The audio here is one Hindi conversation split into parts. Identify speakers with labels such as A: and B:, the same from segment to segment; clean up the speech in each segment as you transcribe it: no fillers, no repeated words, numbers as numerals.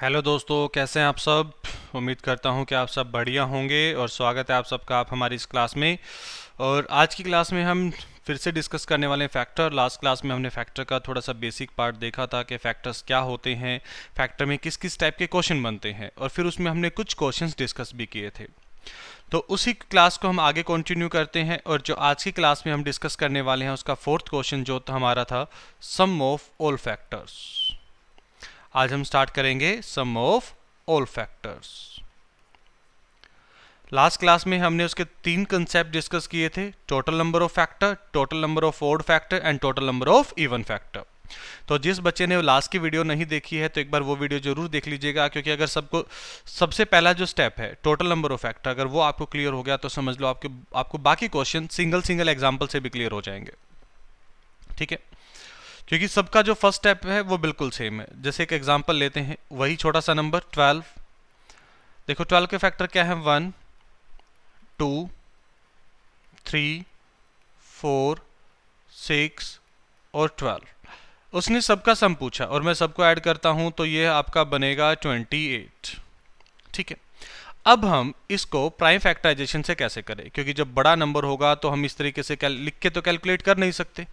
A: हेलो दोस्तों, कैसे हैं आप सब। उम्मीद करता हूं कि आप सब बढ़िया होंगे और स्वागत है आप सबका आप हमारी इस क्लास में। और आज की क्लास में हम फिर से डिस्कस करने वाले हैं फैक्टर। लास्ट क्लास में हमने फैक्टर का थोड़ा सा बेसिक पार्ट देखा था कि फैक्टर्स क्या होते हैं, फैक्टर में किस किस टाइप के क्वेश्चन बनते हैं, और फिर उसमें हमने कुछ क्वेश्चंस डिस्कस भी किए थे। तो उसी क्लास को हम आगे कंटिन्यू करते हैं, और जो आज की क्लास में हम डिस्कस करने वाले हैं उसका फोर्थ क्वेश्चन जो हमारा था, सम ऑफ ऑल फैक्टर्स। आज हम स्टार्ट करेंगे sum of all factors. Last class में हमने उसके तीन कंसेप्ट डिस्कस किए थे, total number of factor, total number of odd factor and total number of even factor. तो जिस बच्चे ने लास्ट की वीडियो नहीं देखी है तो एक बार वो वीडियो जरूर देख लीजिएगा, क्योंकि अगर सबको सबसे पहला जो स्टेप है टोटल नंबर ऑफ फैक्टर अगर वो आपको क्लियर हो गया तो समझ लो आपको बाकी क्वेश्चन सिंगल सिंगल एग्जाम्पल से भी क्लियर हो जाएंगे। ठीक है, क्योंकि सबका जो फर्स्ट स्टेप है वो बिल्कुल सेम है। जैसे एक एग्जांपल लेते हैं, वही छोटा सा नंबर 12। देखो 12 के फैक्टर क्या है, 1 2 3 4 6 और 12। उसने सबका सम पूछा और मैं सबको ऐड करता हूं तो ये आपका बनेगा 28। ठीक है, अब हम इसको प्राइम फैक्टराइजेशन से कैसे करें, क्योंकि जब बड़ा नंबर होगा तो हम इस तरीके से लिख के तो कैलकुलेट कर नहीं सकते।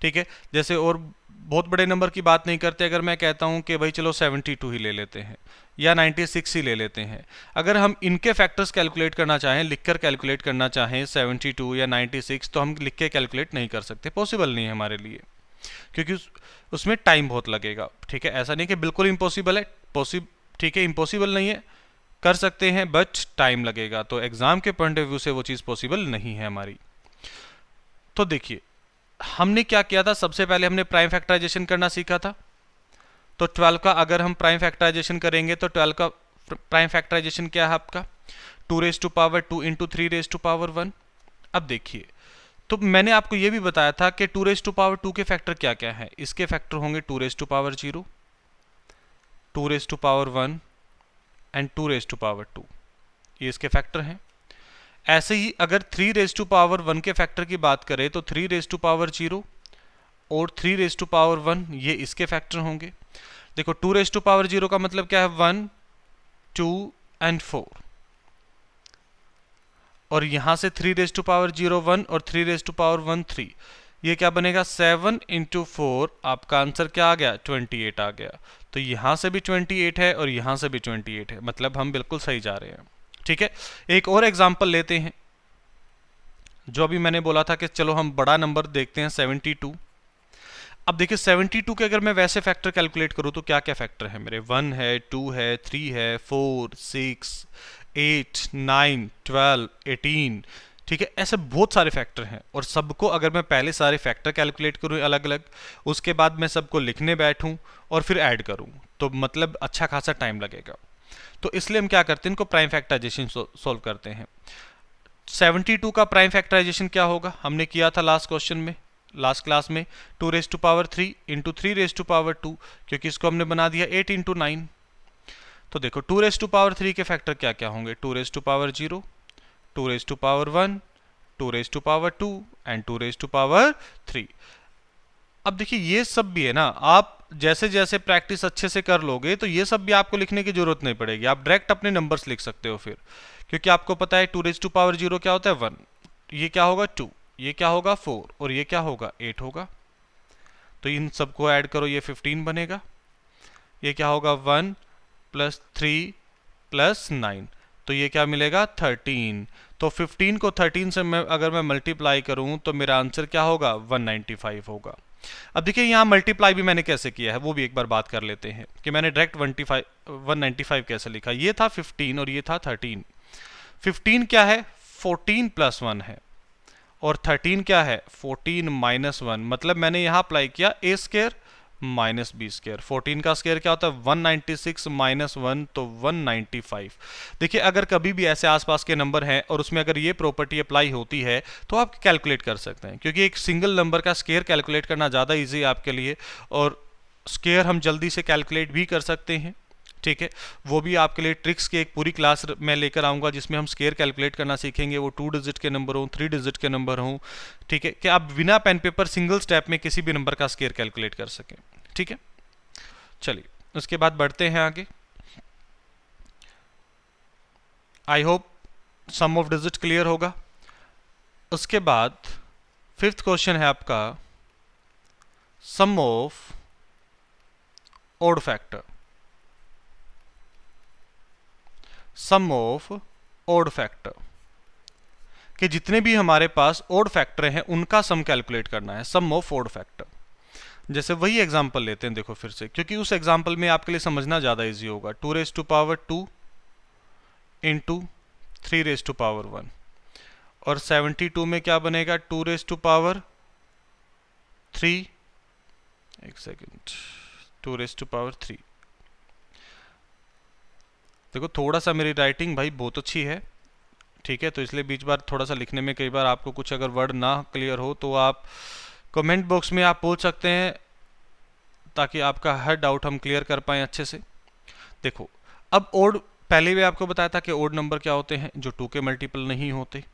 A: ठीक है, जैसे और बहुत बड़े नंबर की बात नहीं करते, अगर मैं कहता हूं कि भाई चलो 72 ही ले लेते हैं या 96 ही ले लेते हैं, अगर हम इनके फैक्टर्स कैलकुलेट करना चाहें, लिखकर कैलकुलेट करना चाहें 72 या 96, तो हम लिख के कैलकुलेट नहीं कर सकते, पॉसिबल नहीं है हमारे लिए, क्योंकि उसमें टाइम बहुत लगेगा। ठीक है, ऐसा नहीं कि बिल्कुल इम्पॉसिबल है, ठीक है, इम्पॉसिबल नहीं है, कर सकते हैं बट टाइम लगेगा। तो एग्जाम के पॉइंट ऑफ व्यू से वो चीज़ पॉसिबल नहीं है हमारी। तो देखिए हमने क्या किया था, सबसे पहले हमने प्राइम फैक्टराइजेशन करना सीखा था। तो 12 का अगर हम प्राइम फैक्टराइजेशन करेंगे तो 12 का प्राइम फैक्टराइजेशन क्या है आपका, 2 raise to power 2 into 3 raise to power 1। अब देखिए, तो मैंने आपको यह भी बताया था कि 2 रेज टू पावर 2 के फैक्टर क्या क्या है। इसके फैक्टर होंगे 2 raise to power 0, 2 raise to power 1 and 2 raise to power 2, ये इसके फैक्टर हैं। ऐसे ही अगर 3 रेज टू पावर 1 के फैक्टर की बात करें तो 3 रेज टू पावर 0 और 3 रेज टू पावर 1 ये इसके फैक्टर होंगे। देखो 2 रेज टू पावर 0 का मतलब क्या है, 1 2 एंड 4, और यहां से 3 रेज टू पावर 0 1 और 3 रेज टू पावर 1 3, ये क्या बनेगा 7 इंटू 4, आपका आंसर क्या आ गया 28 आ गया। तो यहां से भी 28 है और यहां से भी 28 है, मतलब हम बिल्कुल सही जा रहे हैं। ठीक है, एक और एग्जांपल लेते हैं, जो अभी मैंने बोला था कि चलो हम बड़ा नंबर देखते हैं 72। अब देखिए 72 के अगर मैं वैसे फैक्टर कैलकुलेट करूं तो क्या क्या फैक्टर है मेरे, 1 है 2 है 3 है 4 6 8 9 12 18। ठीक है, ऐसे बहुत सारे फैक्टर हैं, और सबको अगर मैं पहले सारे फैक्टर कैलकुलेट करूं अलग अलग, उसके बाद मैं सबको लिखने बैठूं और फिर ऐड करूं, तो मतलब अच्छा खासा टाइम लगेगा। तो इसलिए हम क्या करते हैं, इनको प्राइम फैक्टराइजेशन सोल्व करते हैं। 72 का प्राइम फैक्टराइजेशन क्या होगा, हमने किया था लास्ट क्वेश्चन में, लास्ट क्लास में, 2 raise to power 3 into 3 raise to power 2, क्योंकि इसको हमने बना दिया 8 इंटू 9। तो देखो 2 रेज टू पावर 3 के फैक्टर क्या क्या होंगे, 2 raise to power 0, 2 raise to power 1, 2 raise to power 2 and 2 raise to power 3। अब देखिए ये सब भी है ना, आप जैसे जैसे प्रैक्टिस अच्छे से कर लोगे तो ये सब भी आपको लिखने की जरूरत नहीं पड़ेगी, आप डायरेक्ट अपने नंबर्स लिख सकते हो फिर, क्योंकि आपको पता है 2 रेज टू पावर 0 क्या होता है 1, ये क्या होगा 2, ये क्या होगा 4 और ये क्या होगा 8 होगा। तो इन सबको ऐड करो, ये 15 बनेगा। ये क्या होगा 1 प्लस 3 प्लस 9, तो ये क्या मिलेगा 13। तो 15 को 13 से अगर मैं मल्टीप्लाई करूं तो मेरा आंसर क्या होगा 195 होगा। अब देखिए यहाँ मल्टीप्लाई भी मैंने कैसे किया है वो भी एक बार बात कर लेते हैं, कि मैंने डायरेक्ट 195 कैसे लिखा। ये था 15 और ये था 13। 15 क्या है 14 प्लस 1 है, और 13 क्या है 14 माइनस 1, मतलब मैंने यहाँ अप्लाई किया ए स्क्वायर माइनस बी स्क्वायर। 14 का स्क्वायर क्या होता है 196 माइनस 1, तो 195। देखिए अगर कभी भी ऐसे आसपास के नंबर हैं और उसमें अगर ये प्रॉपर्टी अप्लाई होती है तो आप कैलकुलेट कर सकते हैं, क्योंकि एक सिंगल नंबर का स्क्वायर कैलकुलेट करना ज़्यादा ईजी है आपके लिए, और स्क्वायर हम जल्दी से कैलकुलेट भी कर सकते हैं। ठीक है, वो भी आपके लिए ट्रिक्स की एक पूरी क्लास मैं लेकर आऊंगा जिसमें हम स्क्वायर कैलकुलेट करना सीखेंगे, वो 2 डिजिट के नंबर हो 3 डिजिट के नंबर हो। ठीक है, कि आप बिना पेन पेपर सिंगल स्टेप में किसी भी नंबर का स्क्वायर कैलकुलेट कर सकें। ठीक है, चलिए उसके बाद बढ़ते हैं आगे। I hope sum of digit clear होगा। उसके बाद फिफ्थ क्वेश्चन है आपका sum of odd factor. Sum of odd factor कि जितने भी हमारे पास ओड फैक्टर हैं उनका सम कैलकुलेट करना है, सम ऑफ ओड फैक्टर। जैसे वही एग्जांपल लेते हैं, देखो फिर से, क्योंकि उस एग्जांपल में आपके लिए समझना ज़्यादा इजी होगा। 2^2 इंटू 3^1 और 72 में क्या बनेगा 2^3, एक सेकेंड, 2^3। देखो थोड़ा सा मेरी राइटिंग भाई बहुत अच्छी है, ठीक है, तो इसलिए बीच बार थोड़ा सा लिखने में कई बार आपको कुछ अगर वर्ड ना क्लियर हो तो आप कमेंट बॉक्स में आप पूछ सकते हैं, ताकि आपका हर डाउट हम क्लियर कर पाएँ अच्छे से। देखो अब ओड, पहले भी आपको बताया था कि ओड नंबर क्या होते हैं, जो 2 के मल्टीपल नहीं होते।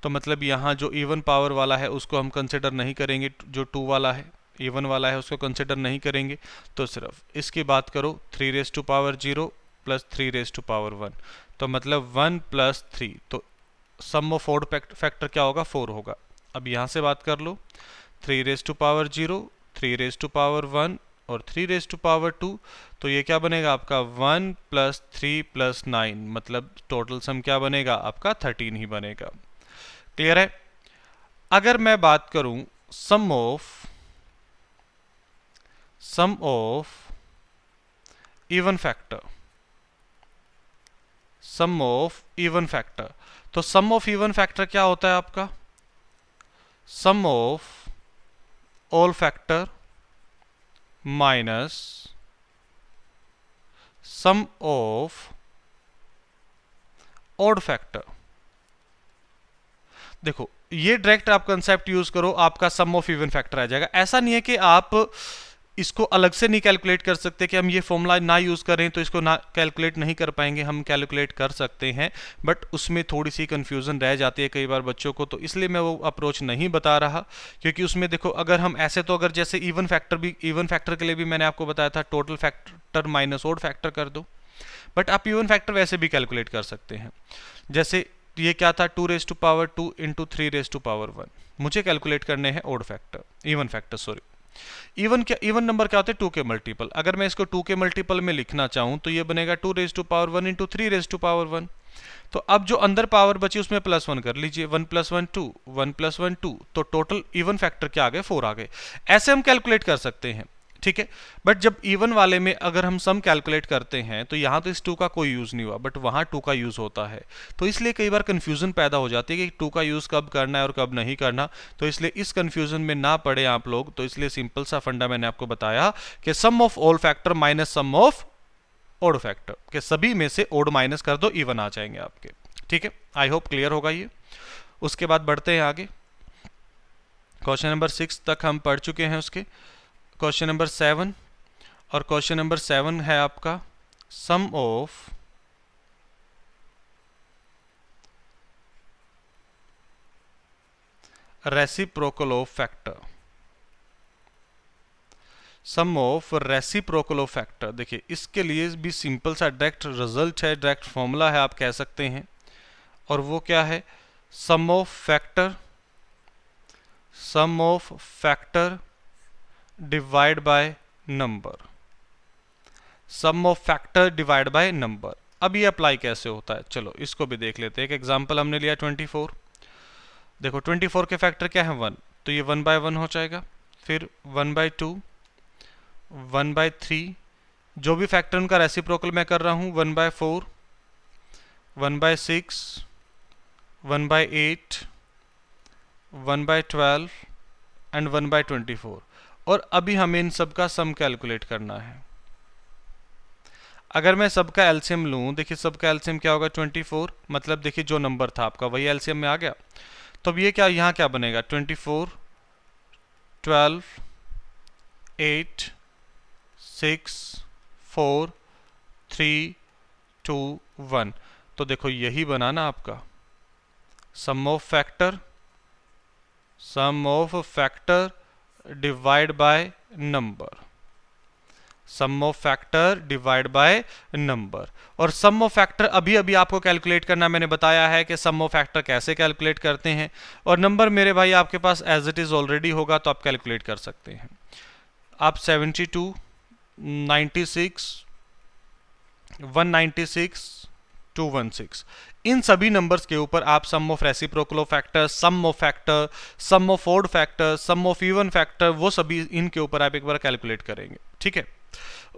A: तो मतलब यहाँ जो इवन पावर वाला है उसको हम कंसिडर नहीं करेंगे, जो 2 वाला है इवन वाला है उसको कंसिडर नहीं करेंगे। तो सिर्फ इसकी बात करो 3^0 प्लस 3^1, तो मतलब 1 प्लस 3, तो सम ऑफ ओड फैक्टर क्या होगा 4 होगा। अब यहाँ से बात कर लो 3^0, 3^1 और 3^2, तो ये क्या बनेगा आपका 1 प्लस 3 प्लस 9, मतलब टोटल सम क्या बनेगा आपका 13 ही बनेगा। क्लियर है। अगर मैं बात करूं sum of even factor, sum of even factor, तो सम ऑफ इवन फैक्टर क्या होता है आपका, sum of all factor minus sum of odd factor. देखो ये डायरेक्ट आप कंसेप्ट यूज करो, आपका सम ऑफ इवन फैक्टर आ जाएगा। ऐसा नहीं है कि आप इसको अलग से नहीं कैलकुलेट कर सकते, कि हम ये फॉर्मूला ना यूज करें तो इसको ना कैलकुलेट नहीं कर पाएंगे, हम कैलकुलेट कर सकते हैं, बट उसमें थोड़ी सी कंफ्यूजन रह जाती है कई बार बच्चों को, तो इसलिए मैं वो अप्रोच नहीं बता रहा। क्योंकि उसमें देखो अगर हम ऐसे, तो अगर जैसे इवन फैक्टर के लिए भी मैंने आपको बताया था total factor minus odd factor कर दो, बट आप इवन फैक्टर वैसे भी कैलकुलेट कर सकते हैं। जैसे ये क्या था 2^2 इंटू 3^1, मुझे कैलकुलेट करने हैं odd factor, even factor sorry. Even number क्या होते हैं 2 के मल्टीपल। अगर मैं इसको 2 के मल्टीपल में लिखना चाहूं तो ये बनेगा 2^1 इंटू 3^1। तो अब जो अंदर पावर बची उसमें +1 कर लीजिए, 1 + 1 2, 1 + 1 2, तो टोटल इवन फैक्टर क्या आ गए 4 आ गए। ऐसे हम कैलकुलेट कर सकते हैं, ठीक है। बट जब इवन वाले में अगर हम सम कैलकुलेट करते हैं तो यहाँ तो इस 2 का कोई यूज नहीं हुआ, बट वहाँ 2 का यूज होता है, तो इसलिए कई बार कंफ्यूजन पैदा हो जाती है कि 2 का यूज कब करना है और कब नहीं करना। तो इसलिए इस कंफ्यूजन में ना पड़े आप लोग, तो इसलिए सिंपल सा फंडा मैंने आपको बताया कि sum of all factor minus sum of odd factor, के सभी में से ओड माइनस कर दो, इवन आ जाएंगे आपके, ठीक है। आई होप क्लियर होगा ये। उसके बाद बढ़ते हैं आगे, क्वेश्चन नंबर 6 तक हम पढ़ चुके हैं। उसके क्वेश्चन नंबर 7, और क्वेश्चन नंबर 7 है आपका sum of reciprocal of factor, sum of reciprocal of factor. देखिए इसके लिए भी सिंपल सा डायरेक्ट रिजल्ट है, डायरेक्ट फॉर्मूला है आप कह सकते हैं, और वो क्या है, sum of factor divide by number, sum of factor divide by number. अब ये अप्लाई कैसे होता है, चलो इसको भी देख लेते हैं। एक एग्जांपल हमने लिया 24, देखो 24 के फैक्टर क्या है 1, तो ये 1/1 हो जाएगा, फिर 1/2, 1/3, जो भी फैक्टर उनका रेसिप्रोकल मैं कर रहा हूँ 1/4, 1/6, 1/8, 1/12 एंड 1/24। और अभी हमें इन सब का सम कैलकुलेट करना है। अगर मैं सबका एलसीएम लूँ, देखिए सबका एलसीएम क्या होगा 24, मतलब देखिए जो नंबर था आपका वही एलसीएम में आ गया। तो अब ये क्या, यहाँ क्या बनेगा 24, 12, 8, 6, 4, 3, 2, 1। तो देखो यही बना ना आपका sum of factor divide by number, sum of factor divide by number. और सम ऑफ फैक्टर अभी अभी आपको कैलकुलेट करना मैंने बताया है कि सम ऑफ फैक्टर कैसे कैलकुलेट करते हैं, और नंबर मेरे भाई आपके पास एज इट इज ऑलरेडी होगा तो आप कैलकुलेट कर सकते हैं। आप 72, 96, 196, 216 इन सभी नंबर्स के ऊपर आप sum of reciprocal factor, sum of factor, sum of odd factor, sum of even factor, वो सभी इनके ऊपर आप एक बार कैलकुलेट करेंगे, ठीक है।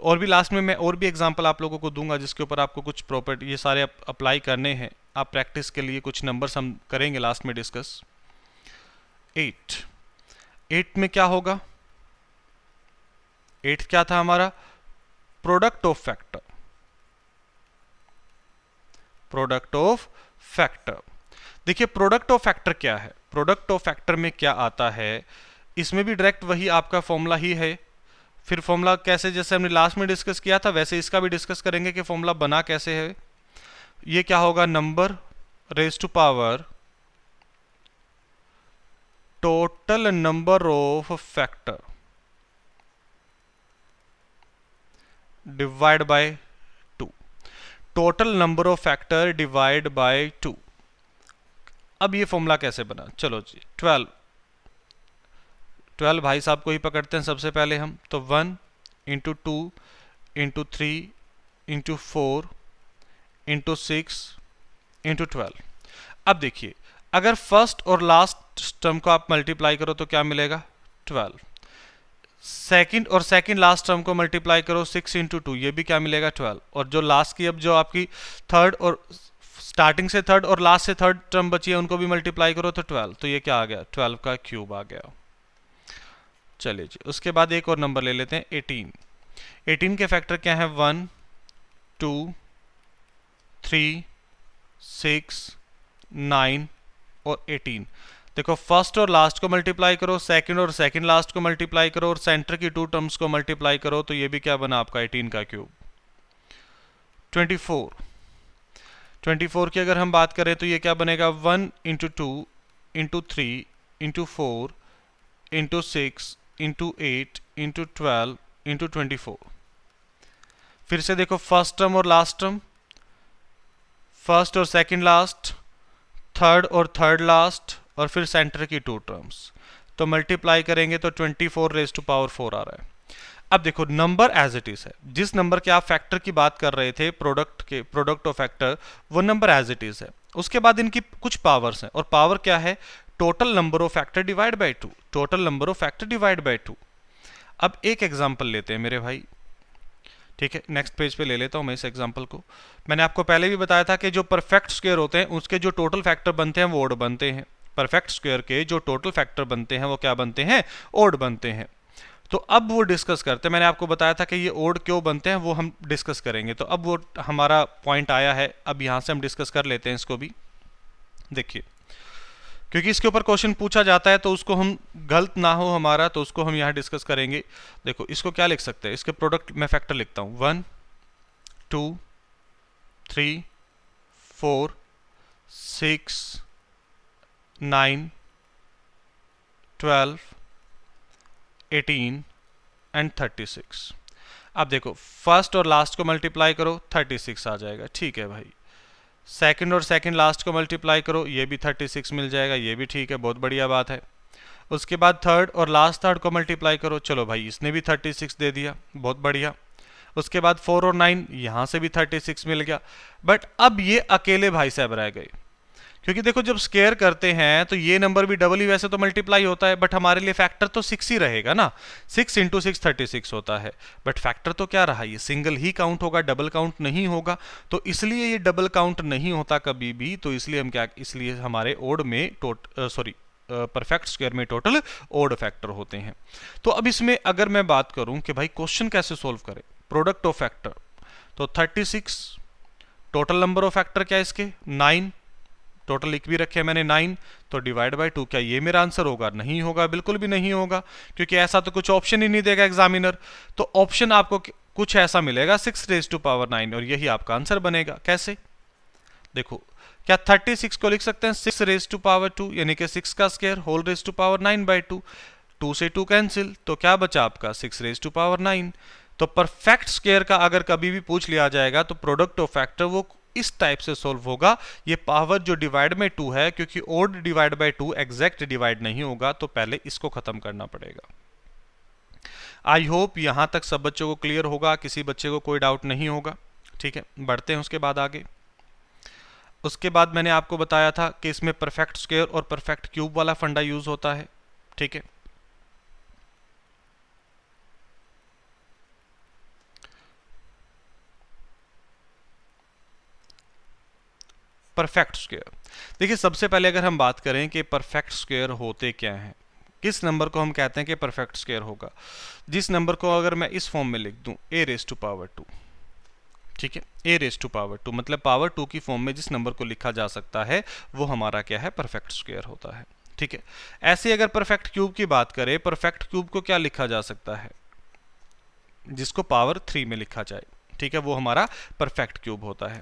A: और भी लास्ट में मैं और भी एग्जांपल आप लोगों को दूंगा जिसके ऊपर आपको कुछ प्रॉपर्टी ये सारे अप्लाई करने हैं। आप प्रैक्टिस के लिए कुछ नंबर्स हम करेंगे लास्ट में डिस्कस। 8 में क्या होगा? 8 क्या था हमारा? Product of factor, product of factor. देखिए प्रोडक्ट ऑफ फैक्टर क्या है, प्रोडक्ट ऑफ फैक्टर में क्या आता है, इसमें भी डायरेक्ट वही आपका फॉर्मूला ही है। फिर फॉर्मूला कैसे, जैसे हमने लास्ट में डिस्कस किया था वैसे इसका भी डिस्कस करेंगे कि फॉर्मूला बना कैसे है। ये क्या होगा? Number raise to power total number of factor divide by 2, total number of factor divide by 2। अब ये फॉर्मूला कैसे बना? चलो जी 12 भाई साहब को ही पकड़ते हैं सबसे पहले हम, तो 1 into 2 into 3 into 4 into 6 into 12। अब देखिए अगर फर्स्ट और लास्ट टर्म को आप मल्टीप्लाई करो तो क्या मिलेगा? 12। सेकंड और सेकंड लास्ट टर्म को मल्टीप्लाई करो 6 इंटू 2, ये भी क्या मिलेगा? 12। और जो लास्ट की अब जो आपकी थर्ड और स्टार्टिंग से थर्ड और लास्ट से थर्ड टर्म बची है उनको भी मल्टीप्लाई करो तो 12, तो ये क्या आ गया? 12 का क्यूब आ गया। चलिए जी उसके बाद एक और नंबर ले लेते हैं 18। 18 के फैक्टर क्या है? 1, 2, 3, 6, 9 और 18। देखो फर्स्ट और लास्ट को मल्टीप्लाई करो, सेकंड और सेकंड लास्ट को मल्टीप्लाई करो और सेंटर की 2 टर्म्स को मल्टीप्लाई करो तो ये भी क्या बना आपका? 18 का क्यूब। 24। 24 की अगर हम बात करें तो ये क्या बनेगा? 1 into 2 into 3 into 4 into 6 into 8 into 12 into 24। फिर से देखो फर्स्ट टर्म और लास्ट टर्म, फर्स्ट और सेकंड लास्ट, थर्ड और थर्ड लास्ट, और फिर सेंटर की 2 टर्म्स, तो मल्टीप्लाई करेंगे तो 24 रेज टू पावर 4 आ रहा है। अब देखो नंबर एज इट इज है, जिस नंबर के आप फैक्टर की बात कर रहे थे प्रोडक्ट ऑफ फैक्टर, वो नंबर एज इट इज है। उसके बाद इनकी कुछ पावर्स हैं, और पावर क्या है? Total number of factor divide by 2, total number of factor divide by 2। अब एक एग्जांपल लेते हैं मेरे भाई, ठीक है, नेक्स्ट पेज पे ले लेता हूं मैं इस एग्जांपल को। मैंने आपको पहले भी बताया था कि जो परफेक्ट स्क्वायर होते हैं उसके जो टोटल फैक्टर बनते हैं वो ओड बनते हैं। परफेक्ट स्क्वायर के जो टोटल फैक्टर बनते हैं वो क्या बनते हैं? ओड बनते हैं। तो अब वो डिस्कस करते हैं। मैंने आपको बताया था कि ये ओड क्यों बनते हैं वो हम डिस्कस करेंगे, तो अब वो हमारा पॉइंट आया है, अब यहां से हम डिस्कस कर लेते हैं इसको भी। देखिए क्योंकि इसके ऊपर क्वेश्चन पूछा जाता है तो उसको हम गलत ना हो हमारा, तो उसको हम यहाँ डिस्कस करेंगे। देखो इसको क्या लिख सकते हैं? इसके प्रोडक्ट में फैक्टर लिखता हूँ 1, 2, 3, 4, 6, 9, 12, 18 एंड 36। अब देखो फर्स्ट और लास्ट को मल्टीप्लाई करो 36 आ जाएगा, ठीक है भाई। सेकंड और सेकंड लास्ट को मल्टीप्लाई करो, ये भी 36 मिल जाएगा, ये भी ठीक है, बहुत बढ़िया बात है। उसके बाद थर्ड और लास्ट थर्ड को मल्टीप्लाई करो, चलो भाई इसने भी 36 दे दिया, बहुत बढ़िया। उसके बाद 4 और 9, यहाँ से भी 36 मिल गया। बट अब ये अकेले भाई साहब रह गए, क्योंकि देखो जब स्केयर करते हैं तो ये नंबर भी डबल ही वैसे तो मल्टीप्लाई होता है, बट हमारे लिए फैक्टर तो 6 ही रहेगा ना। 6 इंटू 6 36 होता है, बट फैक्टर तो क्या रहा? ये सिंगल ही काउंट होगा, डबल काउंट नहीं होगा। तो इसलिए ये डबल काउंट नहीं होता कभी भी, तो इसलिए हम क्या, इसलिए हमारे ओड में परफेक्ट स्क्वायर में टोटल ओड फैक्टर होते हैं। तो अब इसमें अगर मैं बात करूं कि भाई क्वेश्चन कैसे सोल्व करें, प्रोडक्ट ऑफ फैक्टर, तो 36 टोटल नंबर ऑफ फैक्टर क्या है इसके? 9, टोटल लिख भी रखे मैंने 9, तो डिवाइड बाय 2, क्या ये मेरा आंसर होगा? नहीं होगा, बिल्कुल भी नहीं होगा, क्योंकि ऐसा तो कुछ ऑप्शन ही नहीं देगा एग्जामिनर। तो ऑप्शन आपको कुछ ऐसा मिलेगा 6 रेज टू पावर 9, और यही आपका आंसर बनेगा। कैसे? देखो क्या 36 को लिख सकते हैं 6 रेज टू पावर 2, यानी कि 6 का square whole raise to power 9 by 2, 2 से 2 कैंसिल, तो क्या बचा आपका? 6 रेज टू पावर 9। तो परफेक्ट स्क्वायर का अगर कभी भी पूछ लिया जाएगा तो प्रोडक्ट ऑफ फैक्टर वो इस टाइप से सोल्व होगा। ये पावर जो डिवाइड बाय 2 है, क्योंकि odd divide by 2 exact divide नहीं होगा, तो पहले इसको खत्म करना पड़ेगा। आई होप यहां तक सब बच्चों को क्लियर होगा, किसी बच्चे को कोई डाउट नहीं होगा। ठीक है, बढ़ते हैं उसके बाद आगे। उसके बाद मैंने आपको बताया था कि इसमें परफेक्ट स्क्वायर और परफेक्ट क्यूब वाला फंडा यूज होता है। ठीक है, परफेक्ट स्क्वायर, देखिए सबसे पहले अगर हम बात करें कि परफेक्ट स्क्वायर होते क्या हैं, किस नंबर को हम कहते हैं कि परफेक्ट स्क्वायर होगा, जिस नंबर को अगर मैं इस फॉर्म में लिख दूं a रेज टू पावर 2, ठीक है, a रेज टू पावर 2 मतलब पावर 2 की फॉर्म में जिस नंबर को लिखा जा सकता है वो हमारा क्या है, परफेक्ट स्क्वायर होता है। ठीक है, ऐसे अगर परफेक्ट क्यूब की बात करें, परफेक्ट क्यूब को क्या लिखा जा सकता है, जिसको पावर 3 में लिखा जाए, ठीक है, वो हमारा परफेक्ट क्यूब होता है।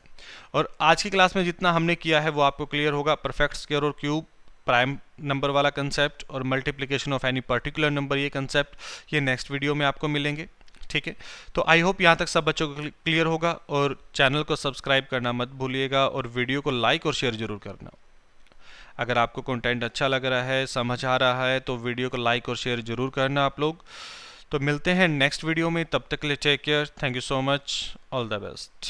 A: और आज की क्लास में जितना हमने किया है वो आपको क्लियर होगा। परफेक्ट स्क्वायर और क्यूब, प्राइम नंबर वाला कंसेप्ट और multiplication of any particular number, ये कंसेप्ट ये नेक्स्ट वीडियो में आपको मिलेंगे। ठीक है, तो आई होप यहाँ तक सब बच्चों को क्लियर होगा, और चैनल को सब्सक्राइब करना मत भूलिएगा और वीडियो को लाइक और शेयर जरूर करना। अगर आपको कंटेंट अच्छा लग रहा है, समझ आ रहा है, तो वीडियो को लाइक और शेयर जरूर करना आप लोग। तो मिलते हैं नेक्स्ट वीडियो में, तब तक के लिए take care, thank you so much, all the best.